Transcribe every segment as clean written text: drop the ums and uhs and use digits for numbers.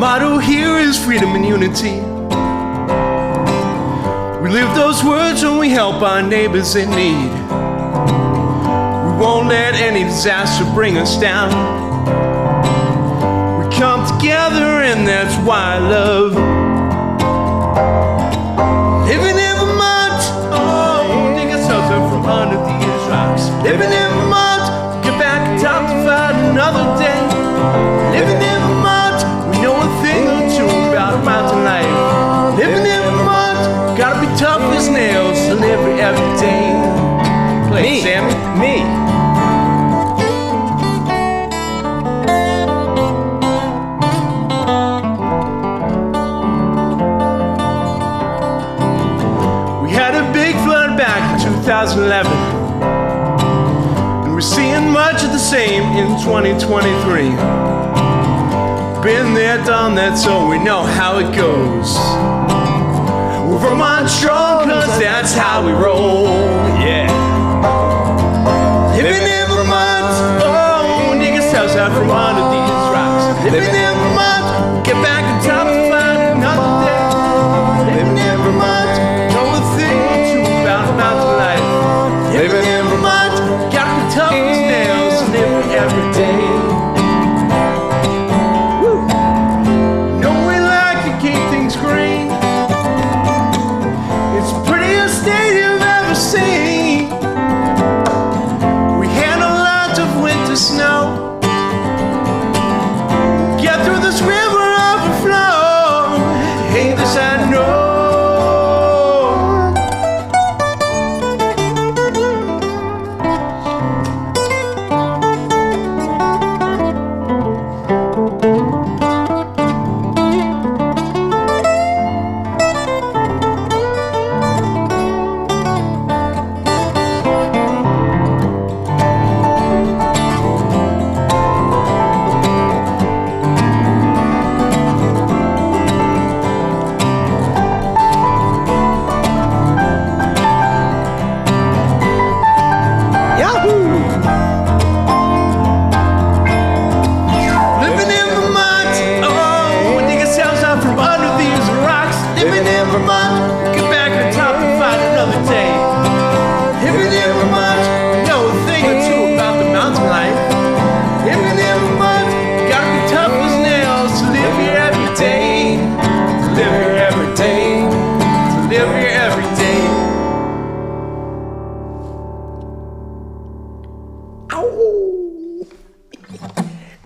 motto here is freedom and unity. We live those words when we help our neighbors in need. We won't let any disaster bring us down. We come together and that's why I love living in Vermont. Oh, dig ourselves up from under these rocks. Living in Vermont, get back on top to fight another day. Living in Vermont, we know a thing or two about mountain life. Living in Vermont, gotta be tough as nails to live every day. Play, Sammy. Me. We had a big flood back in 2011, and we're seeing much of the same in 2023. Been there, done that, so we know how it goes. We're Vermont strong, cause that's how we roll. Yeah. Living in Vermont, oh, niggas house out from under these rocks. Living in Vermont, get back on top and find another day. Living in Vermont, know a thing or two about mountain life. Living in Vermont, gotta be tough as nails and live every day. Woo. Know we like to keep things green. It's the prettiest state you've ever seen. We handle lots of winter snow. Get through this river overflow. Hey, this I know. Living in Vermont, oh, dig ourselves out from under these rocks. Living in Vermont, get back on top and fight another day. Living in Vermont, know a thing or two about the mountain life. Living in Vermont, gotta be tough as nails to live here every day. To live here every day. To live here every day.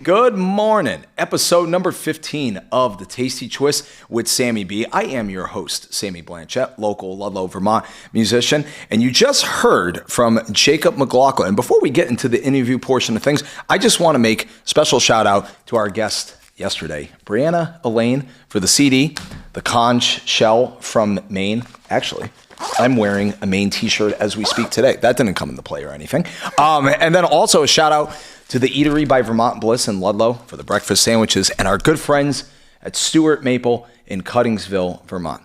Good morning. Episode number 15 of The Tasty Twist with Sammy B. I am your host, Sammy Blanchette, local Ludlow, Vermont musician. And you just heard from Jacob McLaughlin. And before we get into the interview portion of things, I just want to make a special shout out to our guest yesterday, Brianna Elaine, for the CD, The Conch Shell from Maine. Actually, I'm wearing a Maine t-shirt as we speak today. That didn't come into play or anything. And then also a shout out to the Eatery by Vermont Bliss in Ludlow for the breakfast sandwiches, and our good friends at Stuart Maple in Cuttingsville, Vermont.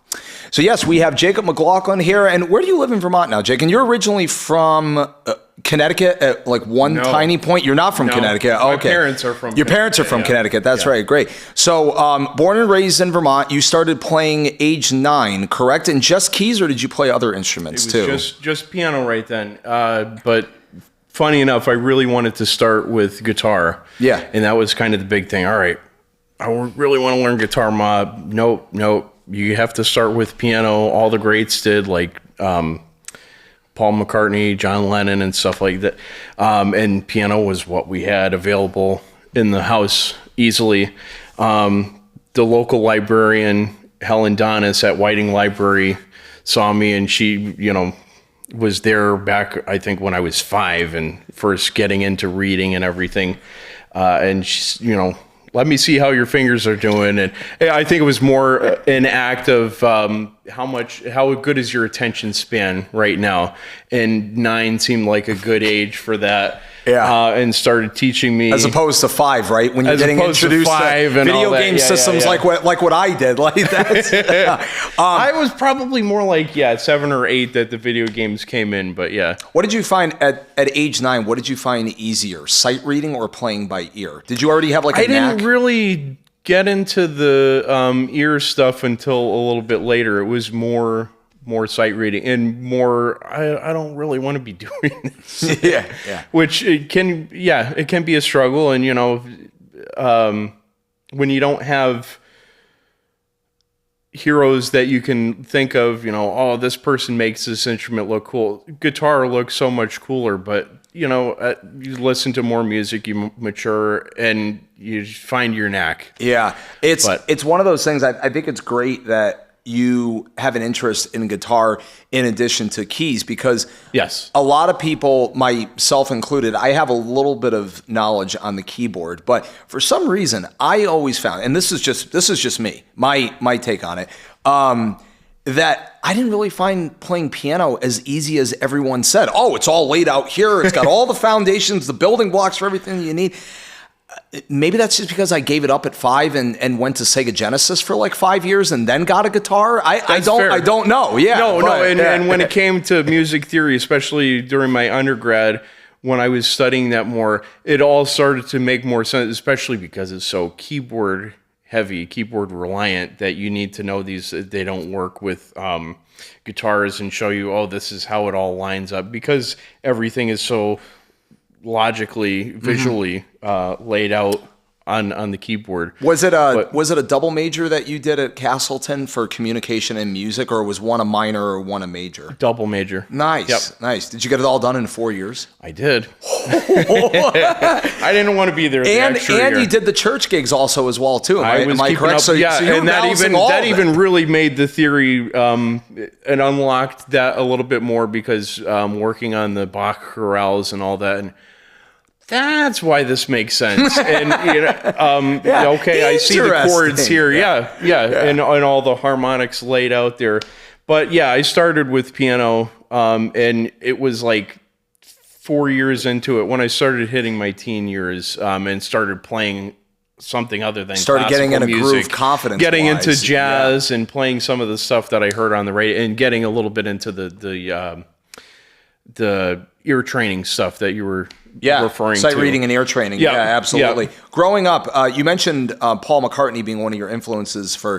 So yes, we have Jacob McLaughlin here. And where do you live in Vermont now, Jake? And you're originally from Connecticut at like one tiny point. You're not from Connecticut. Oh, okay. My parents are from Your parents are from Connecticut. That's right. Great. So born and raised in Vermont, you started playing age 9, correct? And just keys, or did you play other instruments too? It was just piano right then. But funny enough, I really wanted to start with guitar. Yeah. And that was kind of the big thing. All right, I really want to learn guitar, Ma. Nope. You have to start with piano. All the greats did, like Paul McCartney, John Lennon, and stuff like that. And piano was what we had available in the house easily. The local librarian, Helen Donis at Whiting Library, saw me, and she, was there back, I think, when I was 5 and first getting into reading and everything. And she's, let me see how your fingers are doing. And I think it was more an act of how good is your attention span right now. And 9 seemed like a good age for that. Yeah. And started teaching me. As opposed to 5, right? When you're getting introduced to video game systems like what I did. Like that. I was probably more like 7 or 8 that the video games came in, but yeah. What did you find at age 9? What did you find easier, sight reading or playing by ear? Did you already have like a knack? I didn't really get into the ear stuff until a little bit later. It was more sight reading and more. I don't really want to be doing this. Yeah. Which it can be a struggle, and when you don't have heroes that you can think of, oh, this person makes this instrument look cool. Guitar looks so much cooler, but you listen to more music, you mature, and you find your knack. Yeah, it's one of those things. I think it's great that you have an interest in guitar in addition to keys, because yes, a lot of people, myself included, I have a little bit of knowledge on the keyboard, but for some reason I always found, and this is just me, my take on it, that I didn't really find playing piano as easy as everyone said. Oh, it's all laid out here. It's got all the foundations, the building blocks for everything you need. Maybe that's just because I gave it up at 5 and went to Sega Genesis for like 5 years and then got a guitar. I don't know. Yeah. No. And when it came to music theory, especially during my undergrad, when I was studying that more, it all started to make more sense, especially because it's so keyboard heavy, keyboard reliant, that you need to know these. They don't work with guitars and show you, oh, this is how it all lines up, because everything is so logically, visually laid out on the keyboard. Was it a double major that you did at Castleton for communication and music, or was one a minor or one a major? Double major. Nice. Yep. Nice. Did you get it all done in 4 years? I did. I didn't want to be there. And you did the church gigs also as well too. Am I correct? So and that even really made the theory and unlocked that a little bit more, because working on the Bach chorales and all that, and that's why this makes sense. And I see the chords here. And all the harmonics laid out there. But yeah, I started with piano, and it was like 4 years into it when I started hitting my teen years, and started playing something other than getting in a music, groove, confidence, getting into jazz, and playing some of the stuff that I heard on the radio, and getting a little bit into the ear training stuff that you were referring to. Sight reading and ear training. Yeah, absolutely. Growing up, you mentioned Paul McCartney being one of your influences for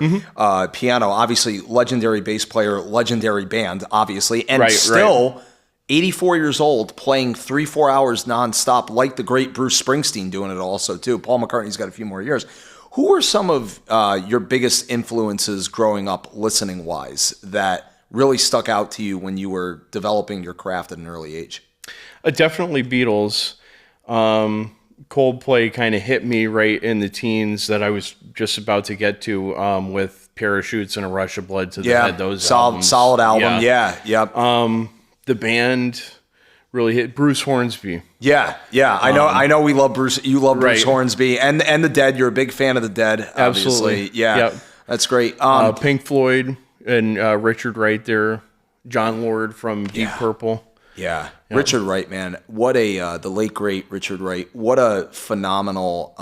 piano. Obviously, legendary bass player, legendary band, obviously. And still, 84 years old, playing 3-4 hours nonstop, like the great Bruce Springsteen doing it also, too. Paul McCartney's got a few more years. Who are some of your biggest influences growing up, listening-wise, that really stuck out to you when you were developing your craft at an early age? Definitely Beatles. Coldplay kind of hit me right in the teens that I was just about to get to, with Parachutes and A Rush of Blood to the Head. Those solid album. The band really hit. Bruce Hornsby. I know we love Bruce. You love Bruce Hornsby and the Dead. You're a big fan of the Dead, obviously. Absolutely. That's great. Pink Floyd and Richard Wright there. John Lord from Deep Purple. Yeah. Richard Wright, man. What the late great Richard Wright. What a phenomenal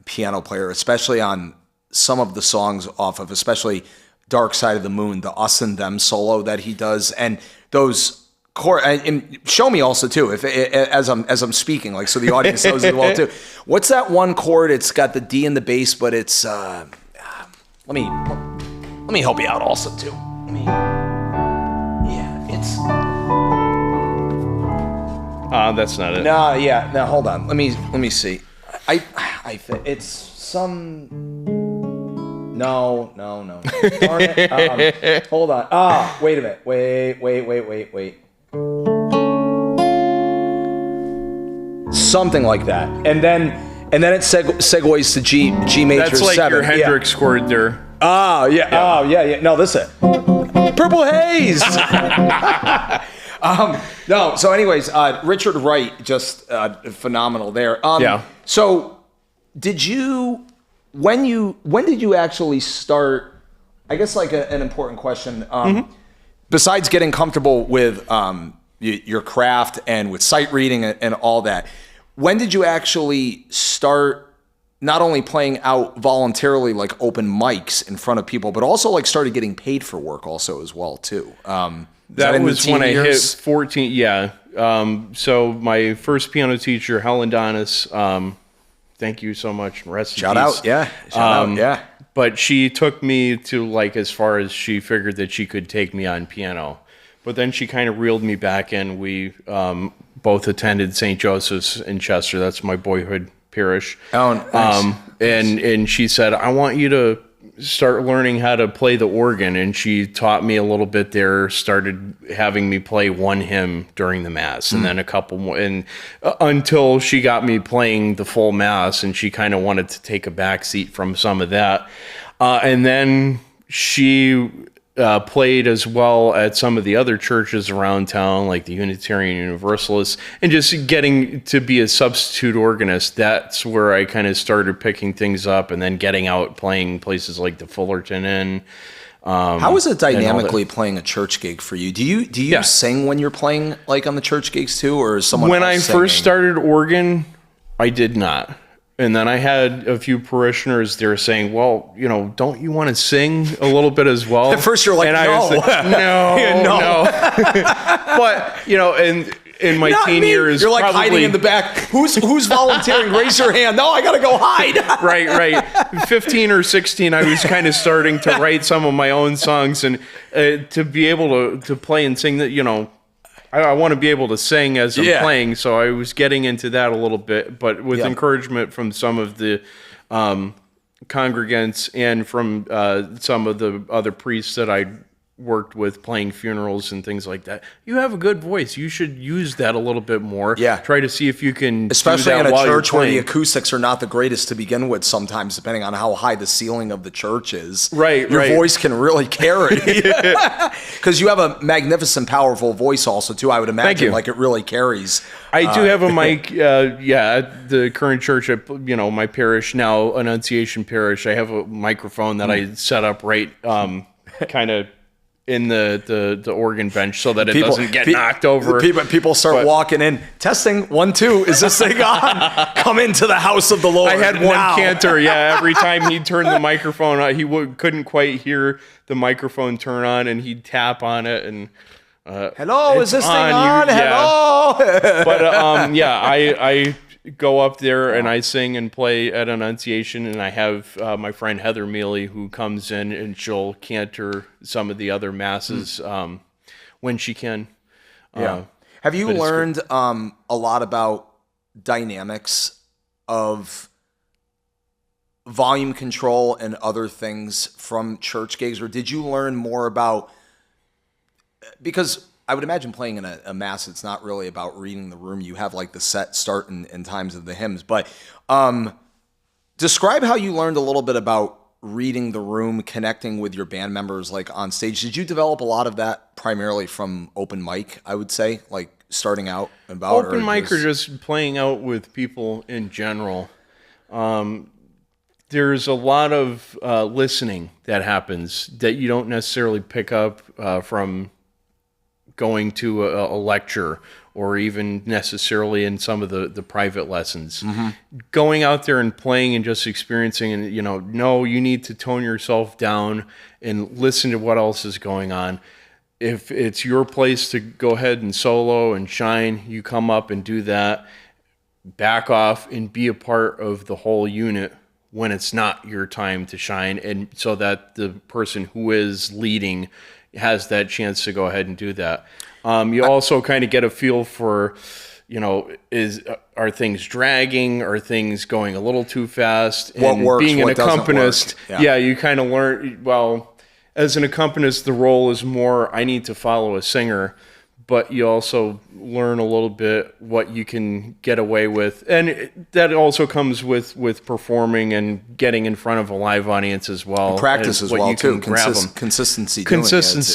piano player, especially on some of the songs off of, especially Dark Side of the Moon, the us and them solo that he does, and those chord. And show me also too, if as I'm speaking, like, so the audience knows as well too. What's that one chord? It's got the D in the bass, but it's let me help you out also too. That's not it. No, hold on. Let me see. It's some. No. Darn it. Hold on. Wait a minute. Wait. Something like that. And then it segues to G major 7. That's like your Hendrix chord there. Yeah. No, listen. Purple Haze. No. So, anyways, Richard Wright, just phenomenal there. So, when did you actually start? I guess like an important question. Besides getting comfortable with your craft and with sight reading and all that, when did you actually start? Not only playing out voluntarily, like open mics in front of people, but also like started getting paid for work also as well too. That was when I hit 14. So my first piano teacher, Helen Donis, thank you so much. Rest in Shout peace. out. Yeah. Shout out. Yeah. But she took me to like as far as she figured that she could take me on piano. But then she kind of reeled me back in. We both attended St. Joseph's in Chester. That's my boyhood parish. Oh, nice. And she said, I want you to start learning how to play the organ. And she taught me a little bit there, started having me play one hymn during the Mass and then a couple more. And until she got me playing the full Mass, and she kind of wanted to take a back seat from some of that. And then she played as well at some of the other churches around town, like the Unitarian Universalists, and just getting to be a substitute organist. That's where I kind of started picking things up, and then getting out playing places like the Fullerton Inn. How is it dynamically playing a church gig for you? Do you sing when you're playing like on the church gigs too, or is someone when else I singing? First started organ, I did not. And then I had a few parishioners there saying, well, don't you want to sing a little bit as well? At first you're like, and no. I was like, no. But, in my teen years, you're like hiding in the back. Who's volunteering? Raise your hand. No, I got to go hide. Right. 15 or 16, I was kind of starting to write some of my own songs, and to be able to play and sing that, I want to be able to sing as I'm playing, so I was getting into that a little bit, but with encouragement from some of the congregants and from some of the other priests that I worked with playing funerals and things like that. You have a good voice. You should use that a little bit more. Yeah. Try to see if you can especially do that in a while church you're where the playing. acoustics are not the greatest to begin with sometimes, depending on how high the ceiling of the church is. Right. Your voice can really carry. Because you have a magnificent, powerful voice also, too. I would imagine like it really carries. I do have a mic, at the current church at, my parish now, Annunciation Parish. I have a microphone that I set up right kind of in the organ bench so that it doesn't get knocked over. People start walking in. Testing, 1, 2. Is this thing on? Come into the house of the Lord. I had one cantor, every time he'd turn the microphone on, he couldn't quite hear the microphone turn on, and he'd tap on it and... hello, is this thing on? Hello. But I go up there and I sing and play at Annunciation, and I have my friend Heather Mealy who comes in and she'll cantor some of the other masses when she can. Have you learned a lot about dynamics of volume control and other things from church gigs, or did you learn more about? Because I would imagine playing in a mass, it's not really about reading the room. You have like the set start and times of the hymns. But describe how you learned a little bit about reading the room, connecting with your band members like on stage. Did you develop a lot of that primarily from open mic, I would say, like starting out about? Open mic or just playing out with people in general. There's a lot of listening that happens that you don't necessarily pick up from going to a lecture or even necessarily in some of the private lessons. Going out there and playing and just experiencing, and you need to tone yourself down and listen to what else is going on. If it's your place to go ahead and solo and shine, you come up and do that. Back off and be a part of the whole unit when it's not your time to shine, and so that the person who is leading has that chance to go ahead and do that. You also kind of get a feel for, are things dragging? Are things going a little too fast? What and works, being what an accompanist, doesn't work. You kind of learn, as an accompanist, the role is more, I need to follow a singer, but you also learn a little bit what you can get away with. And that also comes with performing and getting in front of a live audience as well. And practice as well, too. Consistency.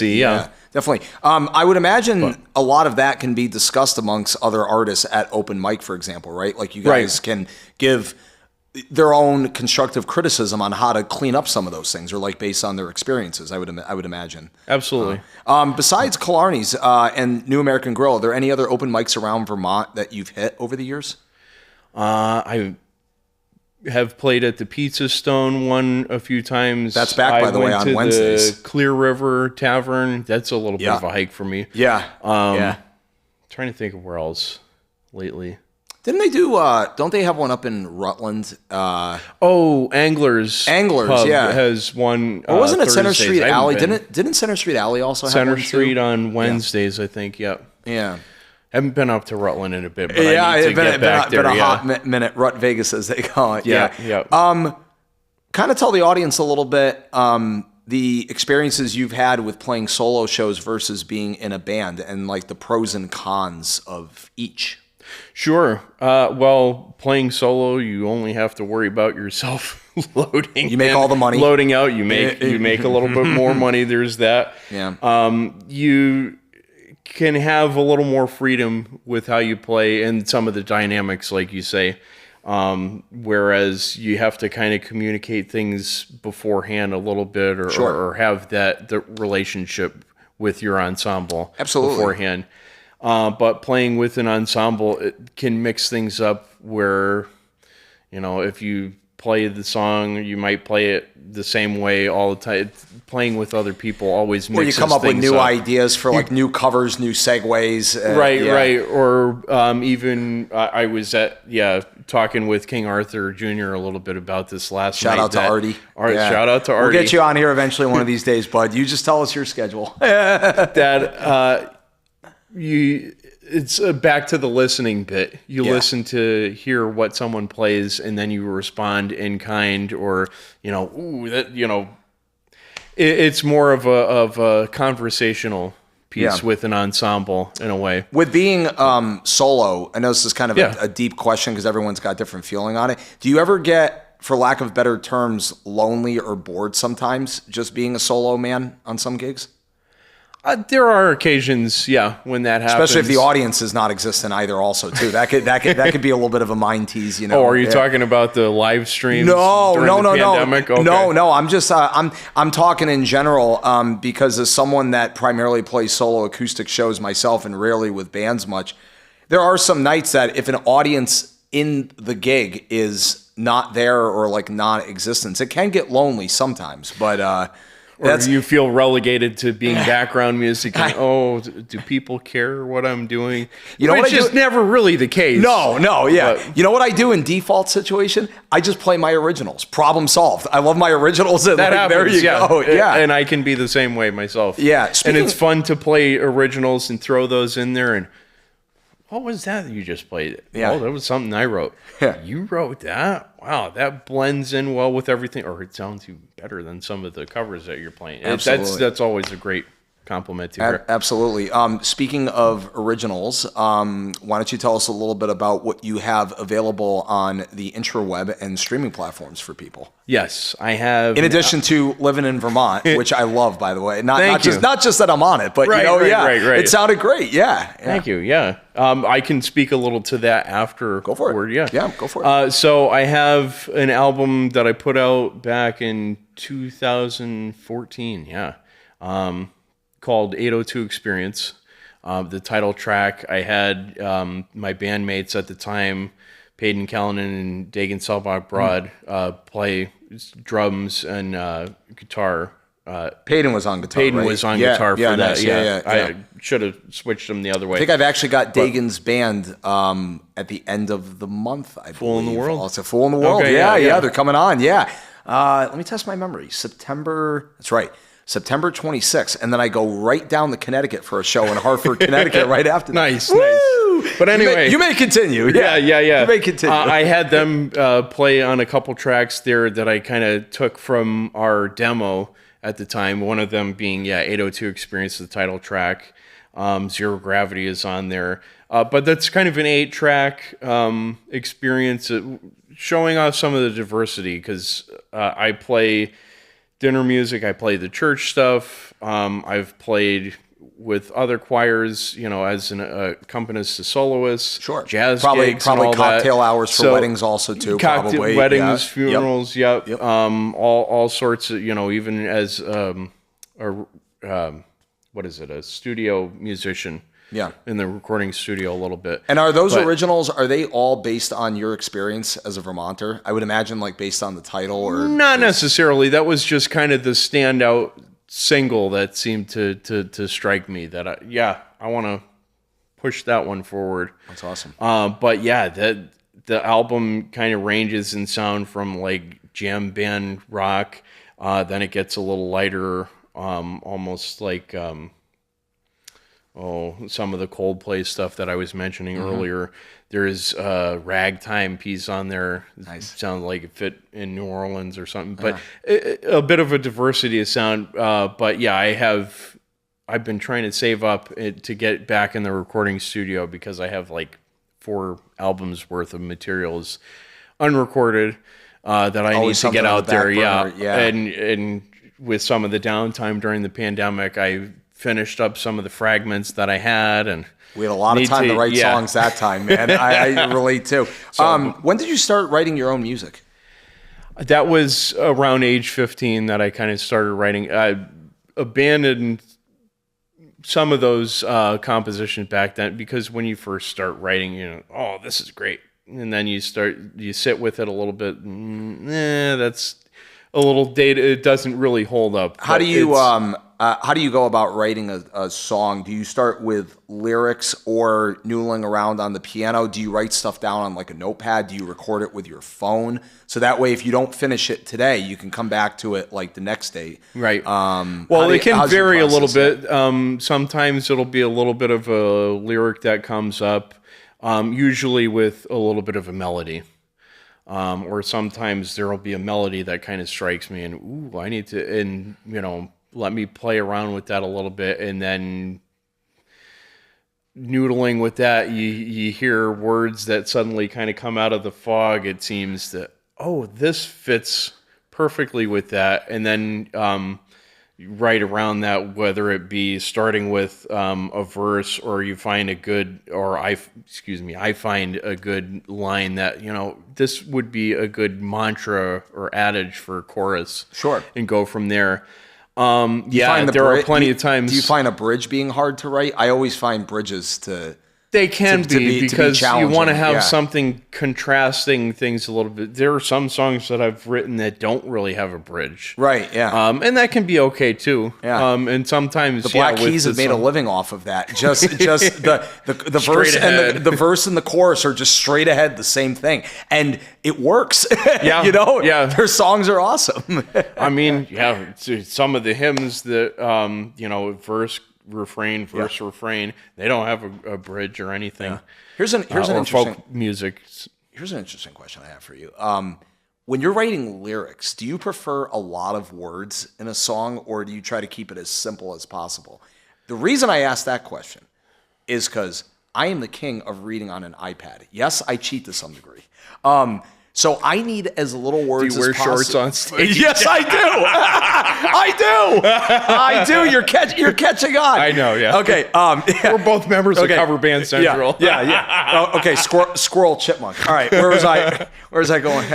Yeah. Definitely. I would imagine a lot of that can be discussed amongst other artists at open mic, for example, right? Like you guys can give their own constructive criticism on how to clean up some of those things, or like based on their experiences. I would imagine. Absolutely. Besides Killarney's and New American Grill, are there any other open mics around Vermont that you've hit over the years? I have played at the Pizza Stone one a few times. That's back, by the way, on Wednesdays. The Clear River Tavern. That's a little bit of a hike for me. Yeah. Trying to think of where else lately. Didn't they do? Don't they have one up in Rutland? Anglers Pub has one. Or wasn't it Center Thursdays. Street Alley? Didn't Center Street Alley also have one Center Street on Wednesdays? I think. Yep. Yeah. Haven't been up to Rutland in a bit, but I need to get back there. Been a hot minute. Rut Vegas, as they call it. Yeah. Kind of tell the audience a little bit the experiences you've had with playing solo shows versus being in a band, and like the pros and cons of each. Sure. Well, playing solo, you only have to worry about yourself loading. You make all the money. Loading out, you make a little bit more money. There's that. Yeah. You can have a little more freedom with how you play and some of the dynamics, like you say. Whereas you have to kind of communicate things beforehand a little bit, or have the relationship with your ensemble beforehand. But playing with an ensemble, it can mix things up where, if you play the song, you might play it the same way all the time. Playing with other people always mixes things up. Or you come up with new ideas for like new covers, new segues. Right. Or even I was talking with King Arthur Jr. a little bit about this last night. Shout out to Artie. Shout out to Artie. We'll get you on here eventually one of these days, bud. You just tell us your schedule. It's back to the listening bit. You listen to hear what someone plays, and then you respond in kind, or it's more of a conversational piece with an ensemble in a way. With being solo, I know this is kind of a deep question because everyone's got different feeling on it. Do you ever get, for lack of better terms, lonely or bored sometimes just being a solo man on some gigs? There are occasions, when that happens. Especially if the audience is not existent either, also too. That could be a little bit of a mind tease, Oh, are you talking about the live streams? No. Pandemic? Okay. No. I'm just I'm talking in general because as someone that primarily plays solo acoustic shows myself and rarely with bands much, there are some nights that if an audience in the gig is not there or like non-existence, it can get lonely sometimes, but. Or you feel relegated to being background music. And, do people care what I'm doing? Which is never really the case. No, But, you know what I do in default situation? I just play my originals. Problem solved. I love my originals. And that happens, there you go. Yeah. And I can be the same way myself. Yeah. And it's fun to play originals and throw those in there. And what was that you just played? Yeah. Oh, that was something I wrote. Yeah. You wrote that? Wow, that blends in well with everything, or it sounds even better than some of the covers that you're playing. Absolutely. That's always a great compliment to her. Absolutely. Speaking of originals, why don't you tell us a little bit about what you have available on the intraweb and streaming platforms for people? Yes, I have. In addition to Livin in Vermont, which I love, by the way. Not just that I'm on it, but right. It sounded great. Yeah. Thank you. Yeah. I can speak a little to that after. Go for it. Yeah, go for it. So I have an album that I put out back in 2014. Yeah. Called 802 Experience. The title track, I had my bandmates at the time, Peyton Callanan and Dagan Selbach Broad, play drums and guitar. Peyton was on guitar. Peyton was on guitar for that. Nice. Yeah. I should have switched them the other way. I think I've actually got Dagan's band at the end of the month. I Fool in the World. It's a Fool in the World. Okay, yeah, they're coming on. Yeah. Let me test my memory. September 26th, and then I go right down to Connecticut for a show in Hartford, Connecticut right after that. Nice. But anyway. You may continue. Yeah. You may continue. I had them play on a couple tracks there that I kind of took from our demo at the time, one of them being, 802 Experience, the title track. Zero Gravity is on there. But that's kind of an 8-track experience, showing off some of the diversity, because I play dinner music, I play the church stuff. I've played with other choirs, as an accompanist to soloists, jazz gigs, probably and all cocktail that. hours for weddings also too. Probably weddings, funerals, Yep. All sorts of, even as a studio musician. Yeah. In the recording studio a little bit. And are those originals, are they all based on your experience as a Vermonter? I would imagine like based on the title or... Not necessarily. That was just kind of the standout single that seemed to strike me that I want to push that one forward. That's awesome. But yeah, the album kind of ranges in sound from like jam band rock. Then it gets a little lighter, almost like some of the Coldplay stuff that I was mentioning earlier. There's a ragtime piece on there. Nice. Sounds like it fit in New Orleans or something. But a bit of a diversity of sound. But yeah, I've been trying to save up to get back in the recording studio because I have like 4 albums worth of materials unrecorded that I need to get out there. Yeah. And with some of the downtime during the pandemic, I finished up some of the fragments that I had, and we had a lot of time to write songs that time, man. I relate too. So, when did you start writing your own music? That was around age 15 that I kind of started writing. I abandoned some of those compositions back then because when you first start writing, oh, this is great. And then you sit with it a little bit. That's a little dated. It doesn't really hold up. How do you go about writing a song? Do you start with lyrics or noodling around on the piano? Do you write stuff down on like a notepad? Do you record it with your phone? So that way, if you don't finish it today, you can come back to it like the next day. Right. Well, it can vary a little bit. Sometimes it'll be a little bit of a lyric that comes up, usually with a little bit of a melody. Or sometimes there will be a melody that kind of strikes me and, I need to, and, let me play around with that a little bit. And then noodling with that, you hear words that suddenly kind of come out of the fog. It seems that, this fits perfectly with that. And then right around that, whether it be starting with a verse or you find I find a good line that, this would be a good mantra or adage for a chorus. Sure. And go from there. There are plenty of times. Do you find a bridge being hard to write? I always find bridges They can be because you want to have something contrasting things a little bit. There are some songs that I've written that don't really have a bridge. Right, yeah. And that can be okay too. Yeah. And sometimes the Black Keys have made a living off of that. Just the verse and the verse and the chorus are just straight ahead, the same thing. And it works. Yeah. Their songs are awesome. I mean, some of the hymns that verse refrain, refrain. They don't have a bridge or anything. Yeah. Here's an interesting folk music. Here's an interesting question I have for you. When you're writing lyrics, do you prefer a lot of words in a song, or do you try to keep it as simple as possible? The reason I ask that question is because I am the king of reading on an iPad. Yes, I cheat to some degree. So I need as little words as possible. Do you wear shorts on stage? Yes, I do. I do. You're catching on. I know, yeah. Okay. We're both members of Cover Band Central. Yeah. Okay, Squirrel Chipmunk. All right, where was I going?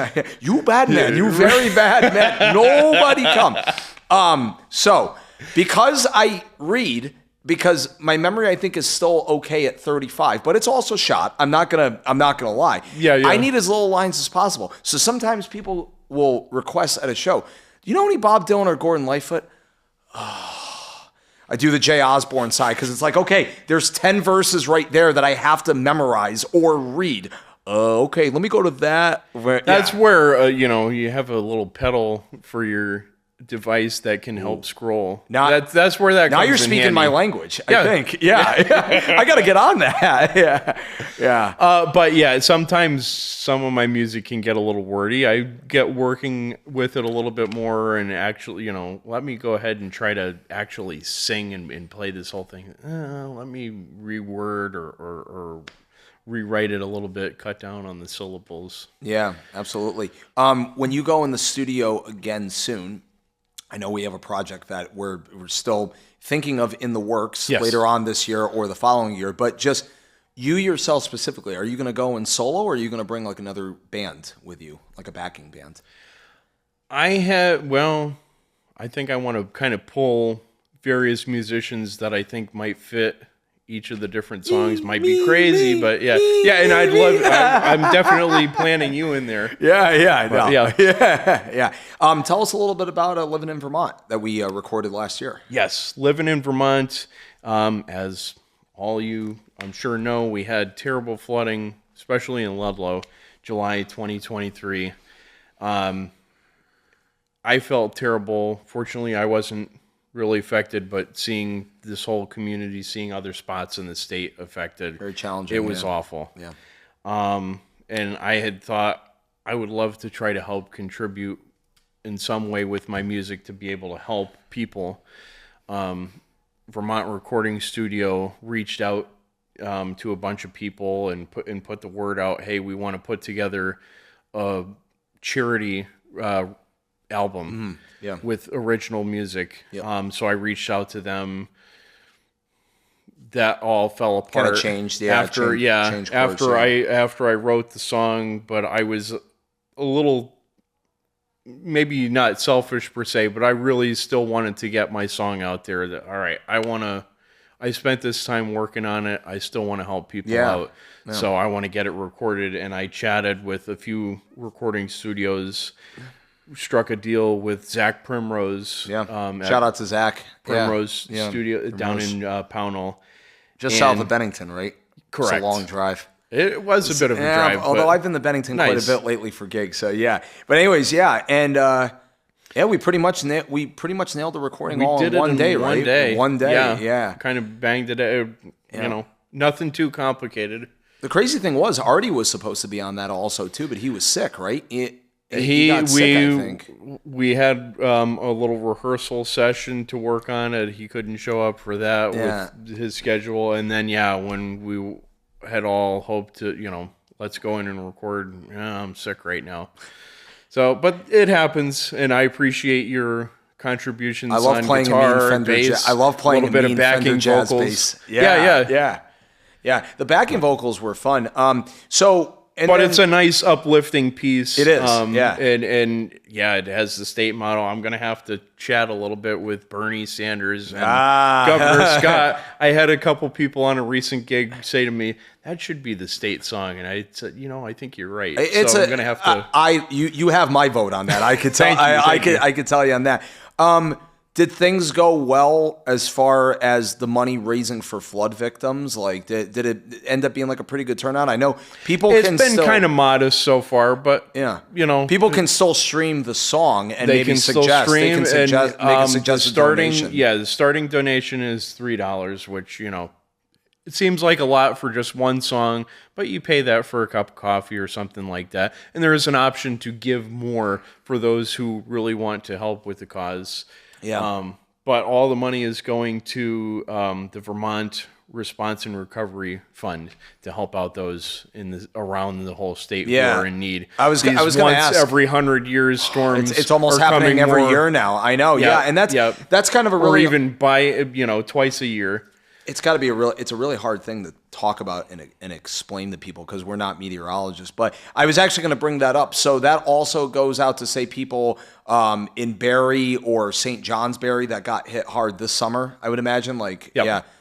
You bad man. You very bad man. Nobody come. So because I read, because my memory, I think, is still okay at 35, but it's also shot. I'm not gonna lie. Yeah. I need as little lines as possible. So sometimes people will request at a show, do you know any Bob Dylan or Gordon Lightfoot? I do the Jay Osborne side because it's like, okay, there's 10 verses right there that I have to memorize or read. Okay, let me go to that. That's where you have a little pedal for your device that can help scroll. Now that's where that comes in now you're speaking handy. My language, I think. Yeah. I got to get on that. Yeah. But sometimes some of my music can get a little wordy. I get working with it a little bit more and actually, let me go ahead and try to actually sing and play this whole thing. Let me reword or rewrite it a little bit, cut down on the syllables. Yeah, absolutely. When you go in the studio again soon, I know we have a project that we're still thinking of in the works later on this year or the following year, but just you yourself specifically, are you going to go in solo or are you going to bring like another band with you, like a backing band? I think I want to kind of pull various musicians that I think might fit each of the different songs. Might be crazy, but and I'm definitely planning you in there. Yeah. Tell us a little bit about Livin in Vermont that we recorded last year. Yes, Livin in Vermont, as all you I'm sure know, we had terrible flooding, especially in Ludlow, July 2023. I felt terrible. Fortunately, I wasn't really affected, but seeing this whole community, seeing other spots in the state affected, very challenging. It was awful. Yeah. And I had thought I would love to try to help contribute in some way with my music to be able to help people. Vermont Recording Studio reached out to a bunch of people and put the word out. Hey, we want to put together a charity album with original music. Yep. So I reached out to them. That all fell apart. Kind of changed, after I wrote the song, but I was a little, maybe not selfish per se, but I really still wanted to get my song out there. That all right, I spent this time working on it. I still want to help people out, so I want to get it recorded. And I chatted with a few recording studios. Struck a deal with Zach Primrose. Yeah, shout out to Zach Primrose Studio down in Pownell. Just south of Bennington, right? Correct. It's a long drive. It was a bit of a drive. Although I've been to Bennington quite a bit lately for gigs, so yeah. But anyways, and we pretty much nailed the recording all in one day, right? One day, yeah. Kind of banged it out, nothing too complicated. The crazy thing was, Artie was supposed to be on that also too, but he was sick, right? He got sick, I think. We had a little rehearsal session to work on it. He couldn't show up for that with his schedule. And then, when we had all hoped to, let's go in and record, I'm sick right now. So, but it happens, and I appreciate your contributions on guitar, bass. I love playing a mean Fender jazz vocals. Bass. Yeah. The backing vocals were fun. But it's a nice uplifting piece. It is, and it has the state motto. I'm going to have to chat a little bit with Bernie Sanders and Governor Scott. I had a couple people on a recent gig say to me, that should be the state song. And I said, I think you're right. I'm going to have to. You have my vote on that. I could tell. I could tell you on that. Did things go well as far as the money raising for flood victims? Like, did it end up being like a pretty good turnout? I know people it's been kind of modest so for but people can still stream the song and maybe suggest. They can suggest, make a suggested donation. Yeah, the starting donation is $3, which it seems like a lot for just one song, but you pay that for a cup of coffee or something like that. And there is an option to give more for those who really want to help with the cause. Yeah. But all the money is going to the Vermont Response and Recovery Fund to help out those around the whole state who are in need. I was going to ask. Every 100 years, storms. It's almost happening every year now. I know. Yeah, and that's kind of a really, or even twice a year. It's got to be it's a really hard thing to talk about and explain to people because we're not meteorologists. But I was actually going to bring that up. So that also goes out to say people in Barrie or St. John's Barrie that got hit hard this summer, I would imagine.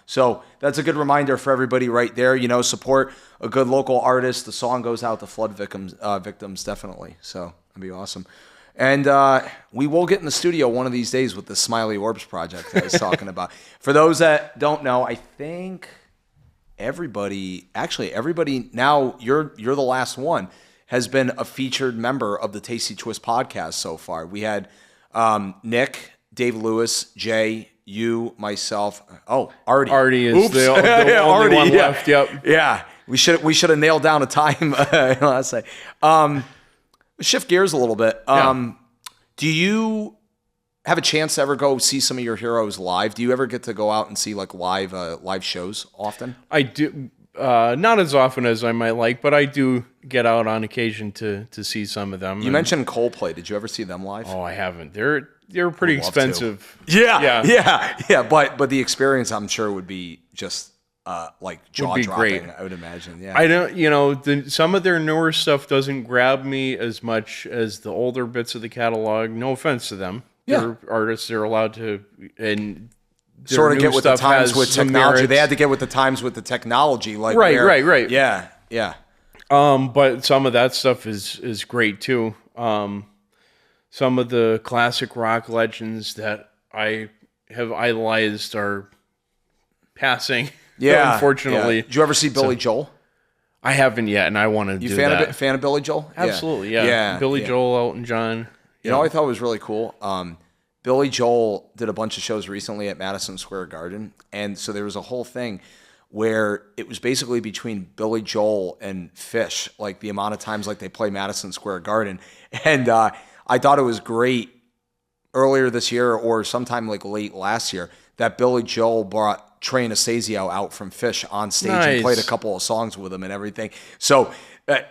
So that's a good reminder for everybody right there. Support a good local artist. The song goes out to flood victims definitely. So that'd be awesome. And we will get in the studio one of these days with the Smiley Orbs project I was talking about. For those that don't know, I think everybody now, you're the last one, has been a featured member of the Tasty Twist podcast so far. We had Nick, Dave Lewis, Jay, you, myself. Oh, Artie. Artie is the only one left. Yep. Yeah. We should have nailed down a time. Let's say. Shift gears a little bit. Do you have a chance to ever go see some of your heroes live? Do you ever get to go out and see live shows often? I do. Not as often as I might like, but I do get out on occasion to see some of them. You mentioned Coldplay. Did you ever see them live? Oh, I haven't. They're pretty expensive. Yeah. But the experience, I'm sure, would be just jaw-dropping. I would imagine. Yeah. I don't. Some of their newer stuff doesn't grab me as much as the older bits of the catalog. No offense to them. Yeah. They're artists. They're allowed to sort of get with the times with technology. They had to get with the times with the technology. Right. Yeah. But some of that stuff is great too. Some of the classic rock legends that I have idolized are passing. Yeah. Unfortunately. Yeah. Did you ever see Billy Joel? I haven't yet, and I want to do that. You fan of Billy Joel? Absolutely, yeah. Billy Joel, Elton John. You know what I thought was really cool? Billy Joel did a bunch of shows recently at Madison Square Garden, and so there was a whole thing where it was basically between Billy Joel and Fish, like the amount of times like they play Madison Square Garden. And I thought it was great earlier this year or sometime like late last year that Billy Joel brought Trey Anastasio out from Fish on stage and played a couple of songs with him and everything. So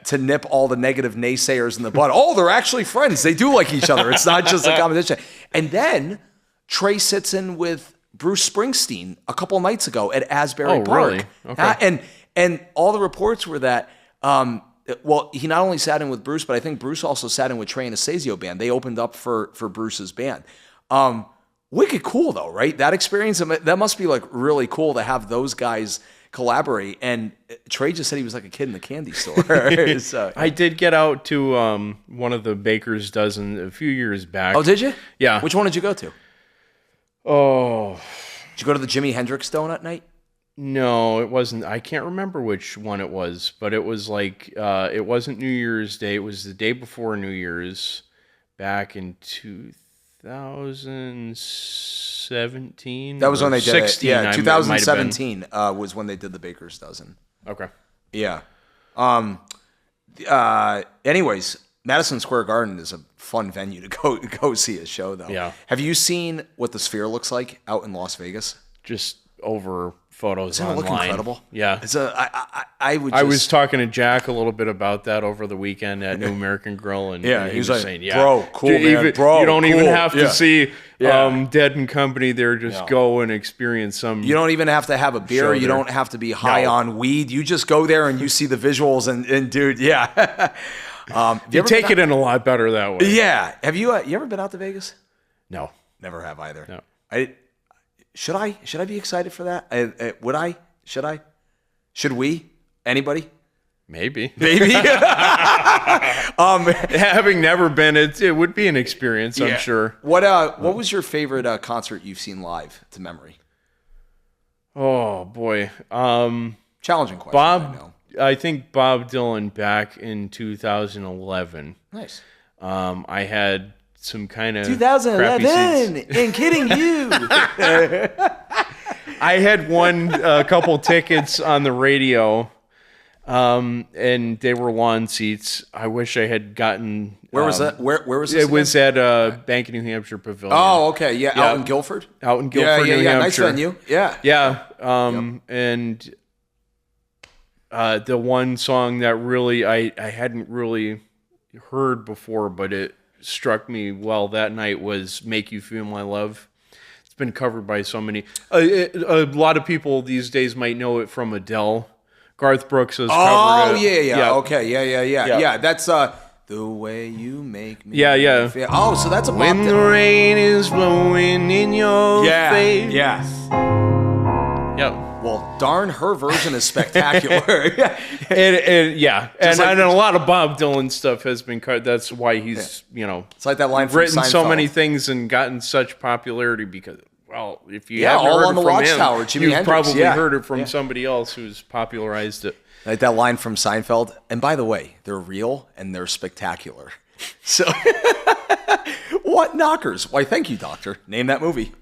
to nip all the negative naysayers in the bud, they're actually friends. They do like each other. It's not just a competition. And then Trey sits in with Bruce Springsteen a couple of nights ago at Asbury Park. Really? Okay. And all the reports were that, he not only sat in with Bruce, but I think Bruce also sat in with Trey Anastasio band. They opened up for Bruce's band. Wicked cool though, right? That experience, that must be like really cool to have those guys collaborate. And Trey just said he was like a kid in the candy store. So, I did get out to one of the Baker's Dozen a few years back. Oh, did you? Yeah. Which one did you go to? Oh. Did you go to the Jimi Hendrix donut night? No, it wasn't. I can't remember which one it was, but it was like, it wasn't New Year's Day. It was the day before New Year's back in 2017. That was when they did 16, it. Yeah, 2017 was when they did the Baker's Dozen. Okay. Yeah. Anyways, Madison Square Garden is a fun venue to go see a show, though. Yeah. Have you seen what the Sphere looks like out in Las Vegas? Just over photos online. Doesn't it look incredible? Yeah. It's I was talking to Jack a little bit about that over the weekend at New American Grill, and he was like, saying, bro, cool, man, bro, you don't even have to see Yeah. Dead and Company there. Just go and experience some. You don't even have to have a beer. You don't have to be high on weed. You just go there and you see the visuals and dude, yeah. You take it in a lot better that way. Yeah. Have you ever been out to Vegas? No. Never have either. No. Should I be excited for that? Would I? Should I? Should we? Anybody? Maybe. Having never been, it would be an experience, I'm sure. What was your favorite concert you've seen live to memory? Oh boy. Challenging question. I think Bob Dylan back in 2011. Nice. I had some kind of 2011 and kidding you. I had won a couple tickets on the radio, and they were lawn seats. I wish I had gotten. Where was that? Where was this? It was at Bank of New Hampshire Pavilion. Oh, okay, yeah, out in Guilford. Out in Guilford, New Hampshire. Nice venue. Yeah. And the one song that really I hadn't really heard before, but it struck me well that night was "Make You Feel My Love." It's been covered by so many. A lot of people these days might know it from Adele. Garth Brooks has covered it. Yeah. Okay, yeah. That's The Way You Make Me. Yeah. Feel. Oh, so that's a Bob When the rain is blowing in your face. Yeah. Well, darn, her version is spectacular. and a lot of Bob Dylan stuff has been cut. That's why he's it's like that line from written Seinfeld. so many things and gotten such popularity because if you haven't all heard on the it from Watchtower, him, Jimi you've Hendrix, probably heard it from somebody else who's popularized it. Like that line from Seinfeld. And by the way, they're real and they're spectacular. So, what knockers? Why, thank you, doctor. Name that movie.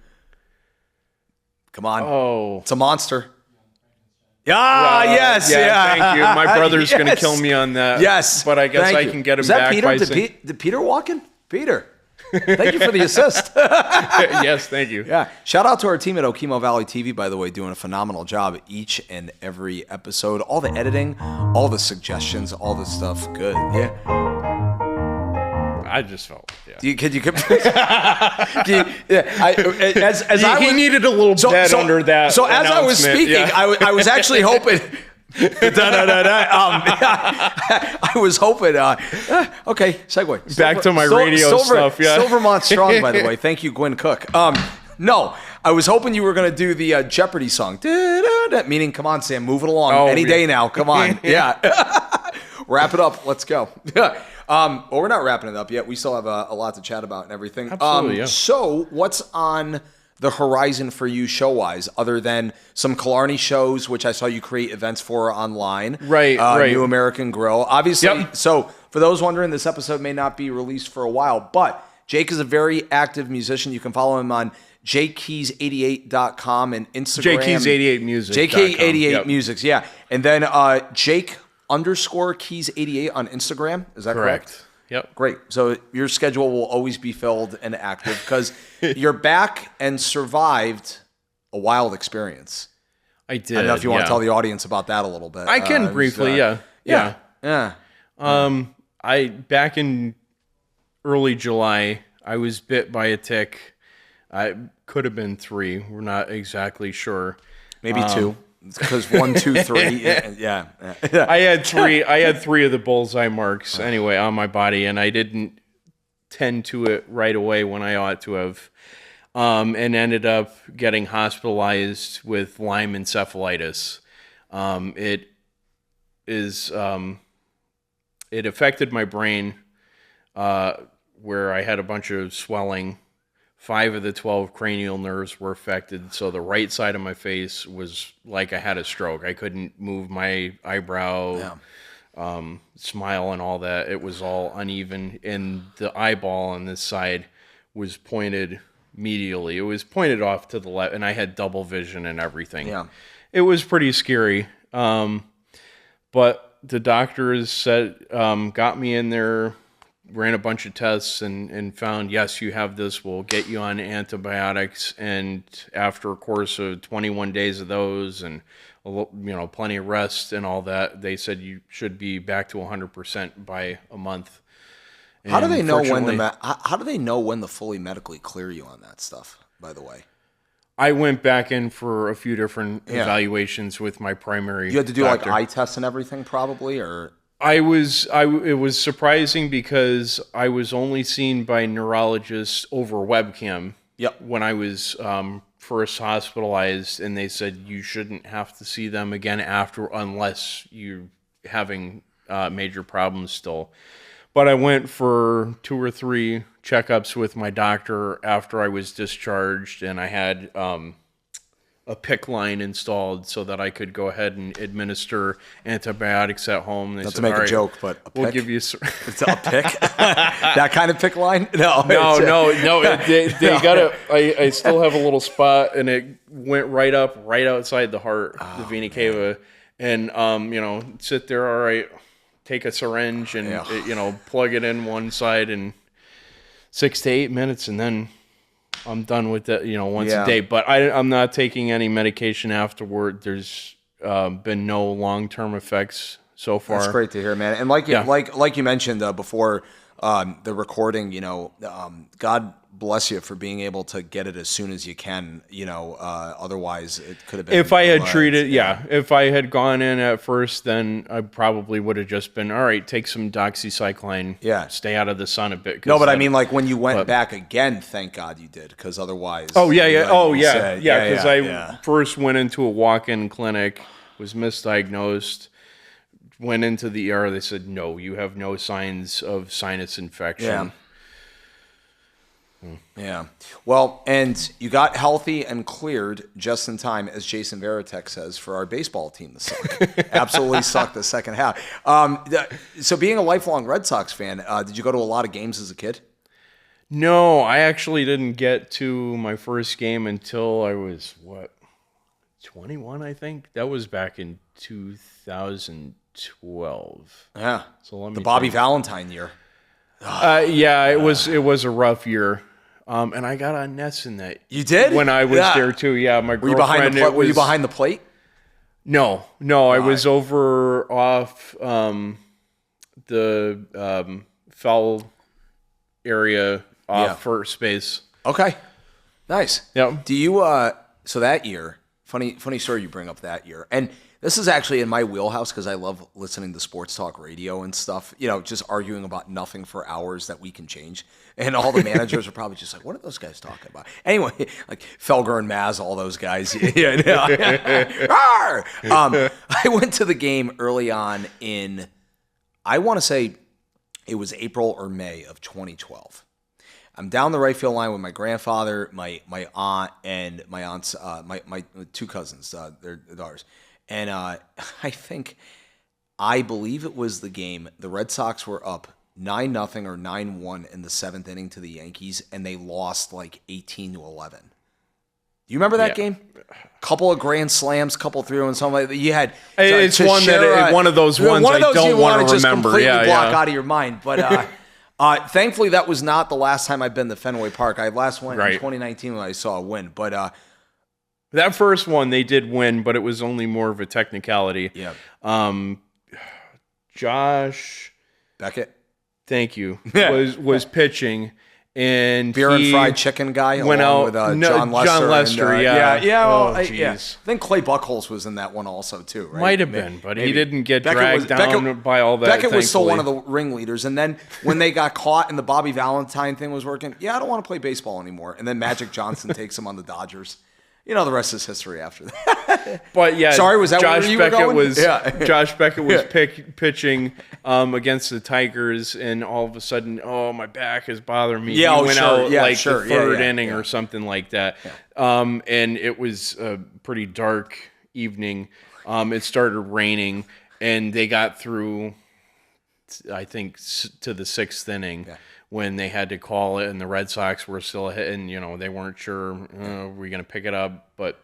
Come on. Oh. It's a monster. Yes. Thank you. My brother's going to kill me on that. Yes. But I guess I can get him back Peter? by Did Peter walk in? Peter. Thank you for the assist. Yes, thank you. Yeah. Shout out to our team at Okemo Valley TV, by the way, doing a phenomenal job each and every episode. All the editing, all the suggestions, all the stuff. Good. Yeah. I just felt. Yeah. He needed a little bed under that. So as I was speaking, I was actually hoping. I was hoping. Okay, segue. Back to my radio stuff. Yeah. Silvermont Strong, by the way. Thank you, Gwen Cook. No, I was hoping you were going to do the Jeopardy song. Meaning, come on, Sam, move it along. Any day now. Come on. Yeah. Wrap it up. Let's go. Well, we're not wrapping it up yet. We still have a lot to chat about and everything. Absolutely, yeah. So, what's on the horizon for you show-wise, other than some Killarney shows, which I saw you create events for online. Right. New American Grill. Obviously, so for those wondering, this episode may not be released for a while, but Jake is a very active musician. You can follow him on jkeys88.com and Instagram. jkeys88music. jk88 musics, yeah. And then Jake_keys88 on Instagram. Is that correct? Yep. Great. So your schedule will always be filled and active because you're back and survived a wild experience. I did. I don't know if you want to tell the audience about that a little bit. I can briefly, yeah. Back in early July, I was bit by a tick. I could have been 3. We're not exactly sure. Maybe 2. Because 1, 2, 3, yeah. I had 3 of the bullseye marks anyway on my body, and I didn't tend to it right away when I ought to have, and ended up getting hospitalized with Lyme encephalitis. It affected my brain, where I had a bunch of swelling. 5 of the 12 cranial nerves were affected, so the right side of my face was like I had a stroke. I couldn't move my eyebrow, smile, and all that. It was all uneven, and the eyeball on this side was pointed medially. It was pointed off to the left, and I had double vision and everything. Yeah. It was pretty scary, but the doctors said, got me in there, ran a bunch of tests and found, yes, you have this. We'll get you on antibiotics. And after a course of 21 days of those and, plenty of rest and all that, they said you should be back to 100% by a month. And how do they know how do they know when to fully medically clear you on that stuff, by the way? I went back in for a few different evaluations with my primary You had to do doctor. like eye tests and everything probably, or... It was surprising because I was only seen by neurologists over webcam when I was first hospitalized, and they said you shouldn't have to see them again after unless you're having major problems still. But I went for 2 or 3 checkups with my doctor after I was discharged, and I had a PICC line installed so that I could go ahead and administer antibiotics at home. They Not said, to make all a right, joke, but we'll give you... It's a PICC? That kind of PICC line? No. They got it. I still have a little spot, and it went right outside the heart, the vena cava. And, sit there, all right, take a syringe and, plug it in one side in 6 to 8 minutes, and then I'm done with that, once a day. But I'm not taking any medication afterward. There's been no long-term effects so far. That's great to hear, man. And like you mentioned before the recording, God bless you for being able to get it as soon as you can. Otherwise it could have been. If I had treated, if I had gone in at first, then I probably would have just been, all right, take some doxycycline. Yeah. Stay out of the sun a bit. No, but I mean, like when you went back again, thank God you did, because otherwise. Oh yeah. Because I first went into a walk-in clinic, was misdiagnosed. Went into the ER. They said, no, you have no signs of sinus infection. Yeah. Well, and you got healthy and cleared just in time, as Jason Veritek says, for our baseball team to suck. Absolutely sucked the second half. So being a lifelong Red Sox fan, did you go to a lot of games as a kid? No, I actually didn't get to my first game until I was, 21, I think? That was back in 2012. Yeah. So let me the Bobby Valentine year. It was a rough year. And I got on nets in that. You did? When I was there too. Yeah, my girlfriend. Were you behind the plate? No. I was over off the foul area off first base. Okay. Nice. Yeah. Do you so that year, funny story you bring up that year. And this is actually in my wheelhouse because I love listening to sports talk radio and stuff, just arguing about nothing for hours that we can change. And all the managers are probably just like, what are those guys talking about? Anyway, like Felger and Maz, all those guys. I went to the game early on in, I want to say it was April or May of 2012. I'm down the right field line with my grandfather, my aunt, and my aunt's my two cousins, their daughters, and I believe it was the game. The Red Sox were up 9-0 or 9-1 in the 7th inning to the Yankees, and they lost like 18-11. Do you remember that game? Couple of grand slams, couple 3-1, something like that. You had it's one of those ones I don't want to remember. Completely block out of your mind, but. Thankfully, that was not the last time I've been to Fenway Park. I last went in 2019 when I saw a win. But that first one, they did win, but it was only more of a technicality. Yeah. Josh Beckett, thank you, was pitching. And beer and fried chicken guy went out with John Lester. And, yeah. I think Clay Buchholz was in that one also too, right? Might have been, but he didn't get dragged down by all that. Beckett was still one of the ringleaders. And then when they got caught and the Bobby Valentine thing was working, I don't want to play baseball anymore. And then Magic Johnson takes him on the Dodgers. You know, the rest is history after that. But yeah, sorry, was that Josh where you Beckett were going? Josh Beckett was pitching against the Tigers, and all of a sudden, my back is bothering me. Yeah, he went out the third inning or something like that. Yeah. And it was a pretty dark evening. It started raining, and they got through, I think, to the 6th inning. Yeah. When they had to call it, and the Red Sox were still ahead, and they weren't sure were we going to pick it up. But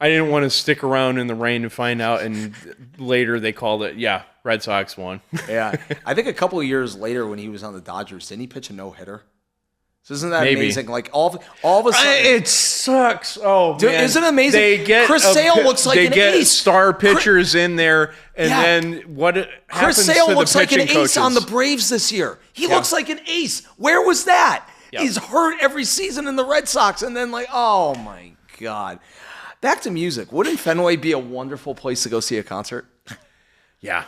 I didn't want to stick around in the rain to find out. And later they called it, Red Sox won. Yeah, I think a couple of years later when he was on the Dodgers, didn't he pitch a no-hitter? So isn't that amazing? Like all of a sudden, it sucks. Oh, dude, man. Isn't it amazing? Chris Sale looks like an ace. They get star pitchers in there, and then what happens Chris Sale to the looks like an pitching ace coaches? on the Braves this year. He looks like an ace. Where was that? He's hurt every season in the Red Sox, and then oh my God. Back to music. Wouldn't Fenway be a wonderful place to go see a concert? Yeah.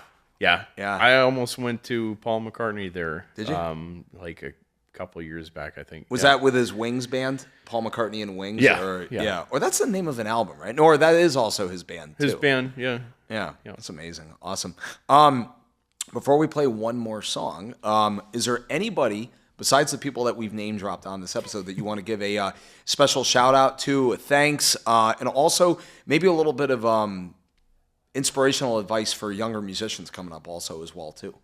I almost went to Paul McCartney there. Did you? Like a couple of years back, I think. Was that with his Wings band, Paul McCartney and Wings? Yeah. Or that's the name of an album, right? Or that is also his band, too. His band, yeah. Yeah, that's amazing. Awesome. Before we play one more song, is there anybody, besides the people that we've name-dropped on this episode, that you want to give a special shout-out to, thanks, and also maybe a little bit of inspirational advice for younger musicians coming up also as well, too?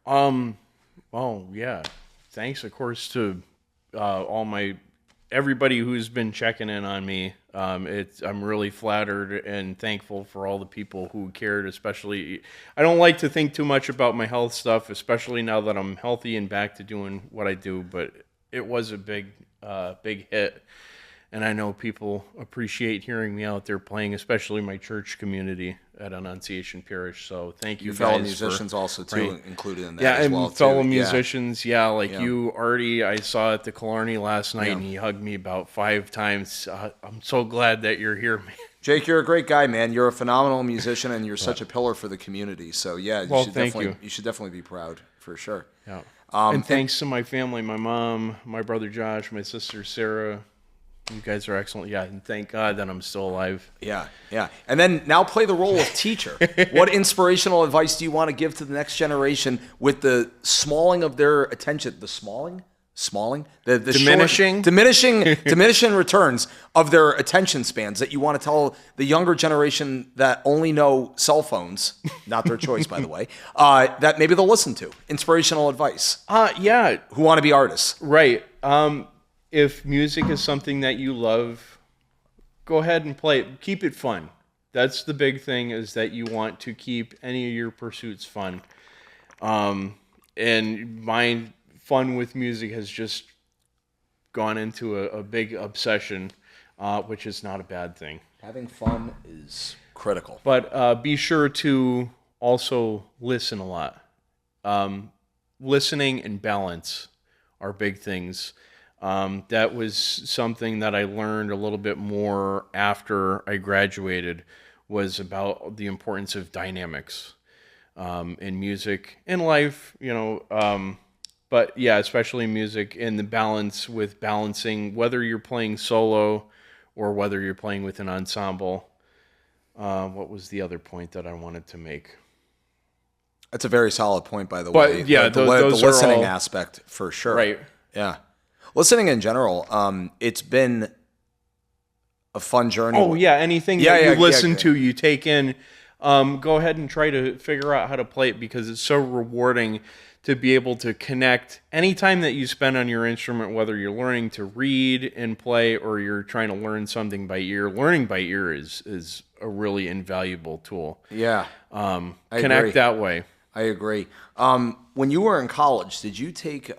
Oh, yeah. Thanks, of course, to everybody who's been checking in on me. I'm really flattered and thankful for all the people who cared, especially. I don't like to think too much about my health stuff, especially now that I'm healthy and back to doing what I do, but it was a big hit. And I know people appreciate hearing me out there playing, especially my church community at Annunciation Parish. So thank you, fellow guys musicians also too included in that. Yeah, as and well, fellow too. musicians. You, Artie, I saw at the Killarney last night, and he hugged me about 5 times. I'm so glad that you're here, man. Jake, you're a great guy, man. You're a phenomenal musician, and you're such a pillar for the community. So you should definitely be proud for sure. Yeah. And thanks to my family, my mom, my brother Josh, my sister Sarah. You guys are excellent. Yeah, and thank God that I'm still alive. Yeah. And then now play the role of teacher. What inspirational advice do you want to give to the next generation with the smalling of their attention? The smalling? The diminishing returns of their attention spans that you want to tell the younger generation that only know cell phones, not their choice, by the way, that maybe they'll listen to. Inspirational advice. Who want to be artists. Right. If music is something that you love, go ahead and play it. Keep it fun. That's the big thing, is that you want to keep any of your pursuits fun. And my fun with music has just gone into a big obsession, which is not a bad thing. Having fun is critical. But be sure to also listen a lot. Listening and balance are big things. That was something that I learned a little bit more after I graduated, was about the importance of dynamics in music, in life, but yeah, especially in music, and the balance with balancing whether you're playing solo or whether you're playing with an ensemble. What was the other point that I wanted to make? That's a very solid point, by the way. Yeah, the listening aspect, for sure. Right. Yeah. Listening in general, it's been a fun journey. Oh, yeah. Anything that you listen to, you take in. Go ahead and try to figure out how to play it because it's so rewarding to be able to connect any time that you spend on your instrument, whether you're learning to read and play or you're trying to learn something by ear. Learning by ear is a really invaluable tool. Yeah. I connect that way. I agree. When you were in college, did you take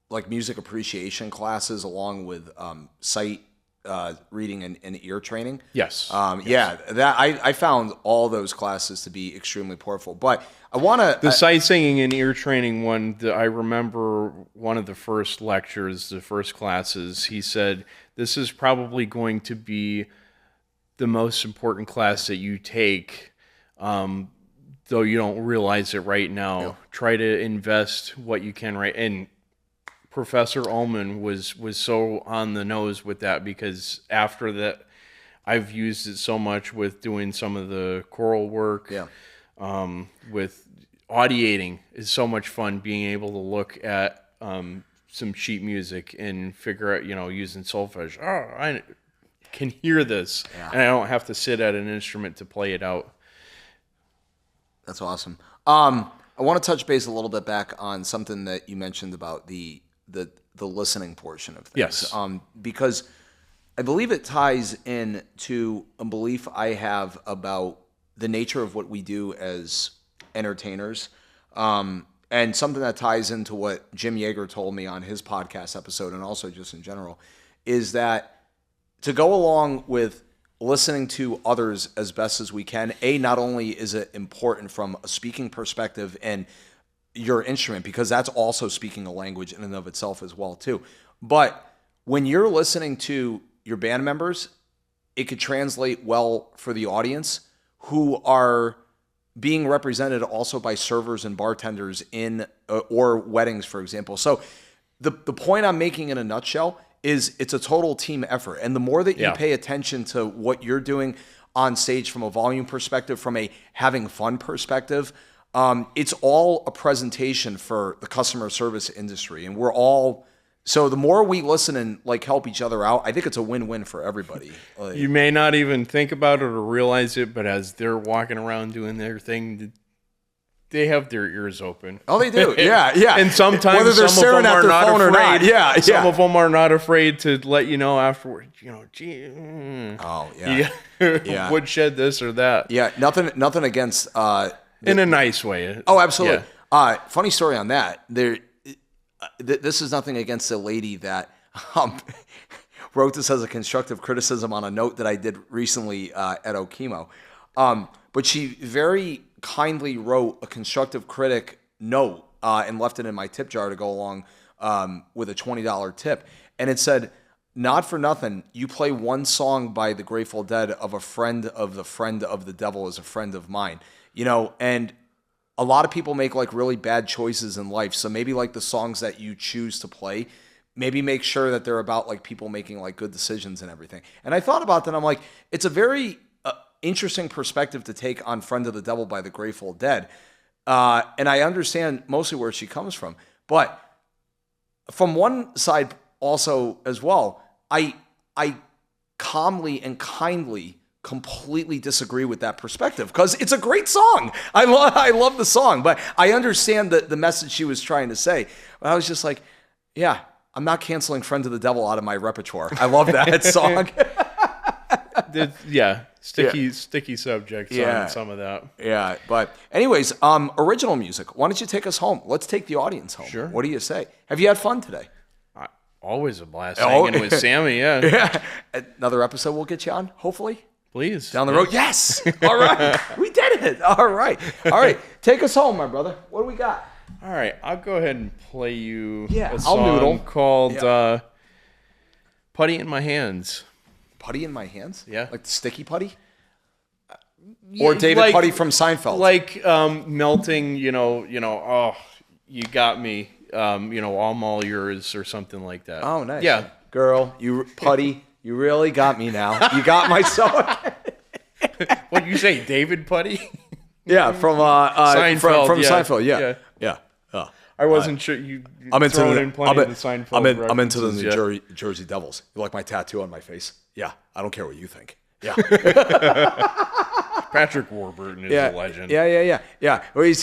like music appreciation classes along with sight reading and ear training? Yes. Yeah, that I found all those classes to be extremely powerful. But I want to the sight singing and ear training one. I remember one of the first lectures, the first classes. He said, "This is probably going to be the most important class that you take." Though you don't realize it right now, try to invest what you can right. And Professor Ullman was so on the nose with that because after that, I've used it so much with doing some of the choral work. Yeah. With audiating is so much fun being able to look at some sheet music and figure out, using solfege. Oh, I can hear this, and I don't have to sit at an instrument to play it out. That's awesome. I want to touch base a little bit back on something that you mentioned about the listening portion of things. Yes. Because I believe it ties in to a belief I have about the nature of what we do as entertainers. And something that ties into what Jim Yeager told me on his podcast episode and also just in general is that to go along with listening to others as best as we can, not only is it important from a speaking perspective and your instrument, because that's also speaking a language in and of itself as well too. But when you're listening to your band members, it could translate well for the audience who are being represented also by servers and bartenders in or weddings, for example. So the point I'm making in a nutshell is it's a total team effort. And the more that you pay attention to what you're doing on stage from a volume perspective, from a having fun perspective, it's all a presentation for the customer service industry. And we're all, so the more we listen and like help each other out, I think it's a win-win for everybody. You may not even think about it or realize it, but as they're walking around doing their thing, they have their ears open. Oh, they do. Yeah, yeah. And sometimes whether they're some of staring them at are their not phone or afraid. not. Yeah, some of them are not afraid to let you know afterwards. Gee, oh yeah, woodshed this or that. Yeah, nothing against. In a nice way. Oh, absolutely. Yeah. Funny story on that. This is nothing against a lady that wrote this as a constructive criticism on a note that I did recently at Okemo. But she very kindly wrote a constructive critic note and left it in my tip jar to go along with a $20 tip. And it said, "Not for nothing, you play one song by the Grateful Dead of a friend of the devil is a friend of mine." And a lot of people make like really bad choices in life. So maybe like the songs that you choose to play, maybe make sure that they're about like people making like good decisions and everything. And I thought about that. I'm like, it's a very interesting perspective to take on Friend of the Devil by the Grateful Dead. And I understand mostly where she comes from. But from one side also as well, I calmly and kindly completely disagree with that perspective because it's a great song. I love the song, but I understand the message she was trying to say. But I was just like, yeah, I'm not canceling Friend of the Devil out of my repertoire. I love that song. Sticky subjects on some of that. Yeah, but anyways, original music. Why don't you take us home? Let's take the audience home. Sure. What do you say? Have you had fun today? Always a blast hanging with Sammy, yeah. Another episode we'll get you on, hopefully. Please. Down the road. Yes. All right. We did it. All right. Take us home, my brother. What do we got? All right. I'll go ahead and play you a song called Putty in My Hands. Putty in My Hands? Yeah. Like the sticky putty? Or David Putty from Seinfeld? Like melting, oh, you got me, I'm all yours or something like that. Oh, nice. Yeah. Girl, Putty, you really got me now. You got my song. What did you say, David Putty? Yeah, from Seinfeld. From Seinfeld, yeah. I wasn't sure I'm into thrown the, in plenty of the Seinfeld I'm into the references, New Jersey Devils. You like my tattoo on my face? Yeah, I don't care what you think. Yeah. Patrick Warburton is a legend. Yeah. Well,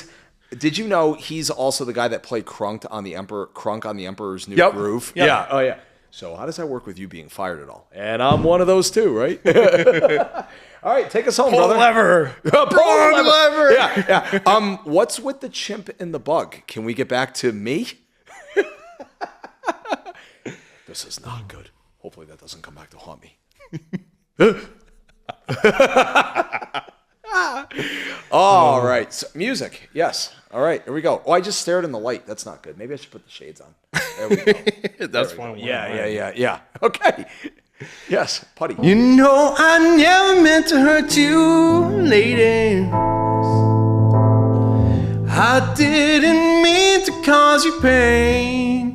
did you know he's also the guy that played Crunk on the Emperor's New Groove? Yep. Yeah. Oh yeah. So how does that work with you being fired at all? And I'm one of those too, right? All right, take us home, Pull brother. Pull lever. Yeah. What's with the chimp and the bug? Can we get back to me? This is not good. Hopefully that doesn't come back to haunt me. All right. So, music. Yes. All right. Here we go. Oh, I just stared in the light. That's not good. Maybe I should put the shades on. There we go. That's fine. Yeah. Okay. Yes, Putty. You know I never meant to hurt you, lady. I didn't mean to cause you pain.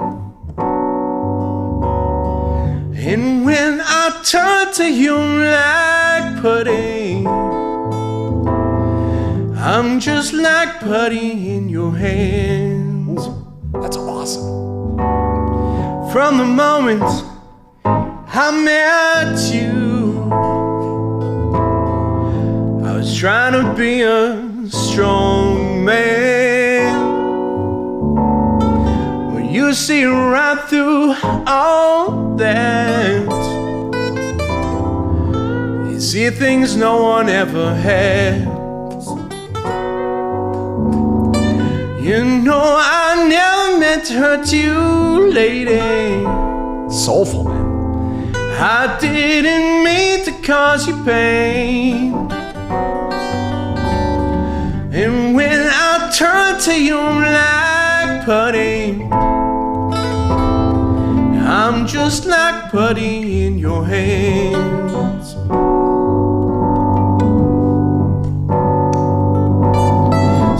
And when I turn to you like putty, I'm just like putty in your hands. That's awesome. From the moment I met you, I was trying to be a strong man. Well, you see right through all that. You see things no one ever had. You know I never meant to hurt you, lady. Soulful, man. I didn't mean to cause you pain. And when I turn to you like putty, I'm just like putty in your hands.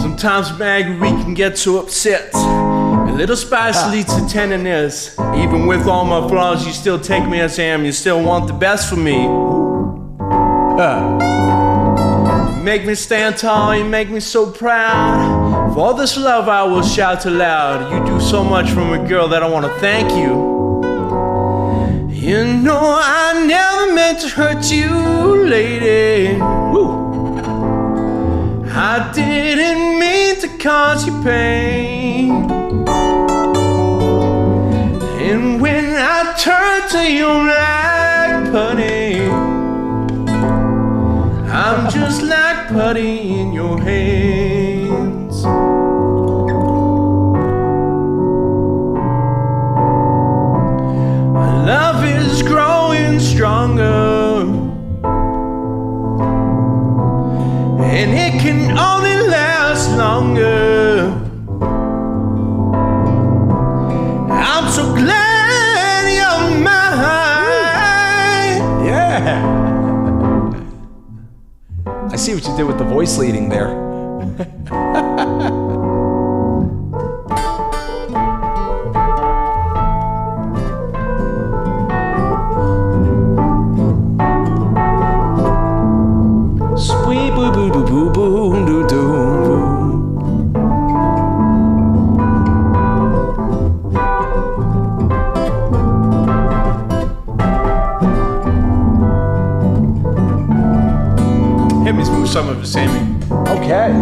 Sometimes, Maggie, we can get so upset. A little spice leads to tenderness. Even with all my flaws, you still take me as I am. You still want the best for me. You make me stand tall, you make me so proud. For all this love I will shout aloud. You do so much for me, girl, that I want to thank you. You know I never meant to hurt you, lady. Woo. I didn't mean to cause you pain. And when I turn to you like putty, I'm just like putty in your hands. My love is growing stronger, and it can only last longer. I'm so glad you're mine. Yeah. I see what you did with the voice leading there. Sweet boo boo boo boo boo doo doo. Hit me with some of it, Sammy. Okay.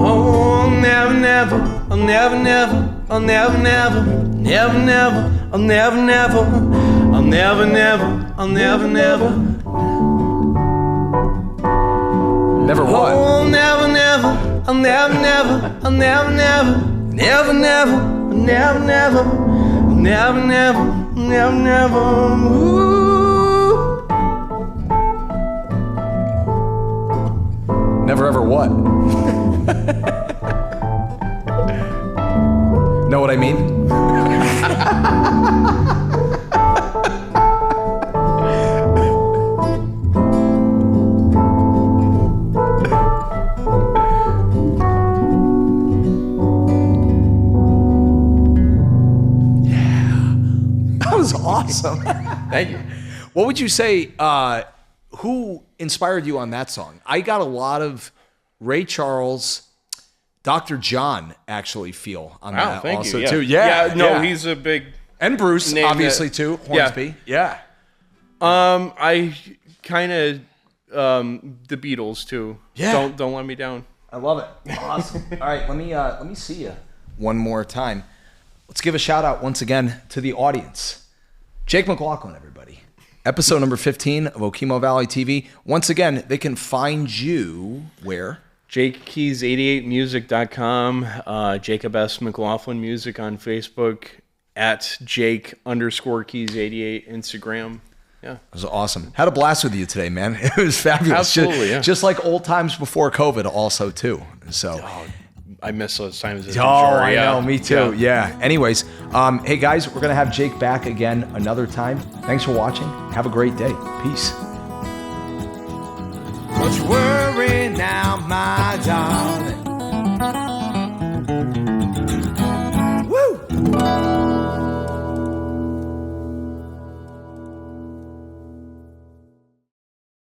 Oh, I'll never, never, I'll never, never, I'll never, never, never, never, I'll never, never, I'll never, never, I'll never, never. Never what? Oh, I'll never, never, I'll never, never, I'll never, never, never, never, I'll never, never, I'll never, never, never, never. Ooh. Never ever what? Know what I mean? awesome. Thank you. What would you say, who inspired you on that song? I got a lot of Ray Charles, Dr. John actually feel on that thank also you. too. He's a big... And Bruce, obviously, too. Hornsby. Yeah. I kind of... the Beatles, too. Yeah. Don't let me down. I love it. Awesome. All right, let me see you one more time. Let's give a shout out once again to the audience. Jake McLaughlin, everybody. Episode number 15 of Okemo Valley TV. Once again, they can find you where? JakeKeys88music.com, Jacob S. McLaughlin Music on Facebook, at Jake_Keys88 Instagram. Yeah. It was awesome. Had a blast with you today, man. It was fabulous. Absolutely, Just like old times before COVID also, too. So... I miss those times. I know. Me too. Yeah. Anyways, hey, guys, we're going to have Jake back again another time. Thanks for watching. Have a great day. Peace. Don't you worry now, my darling.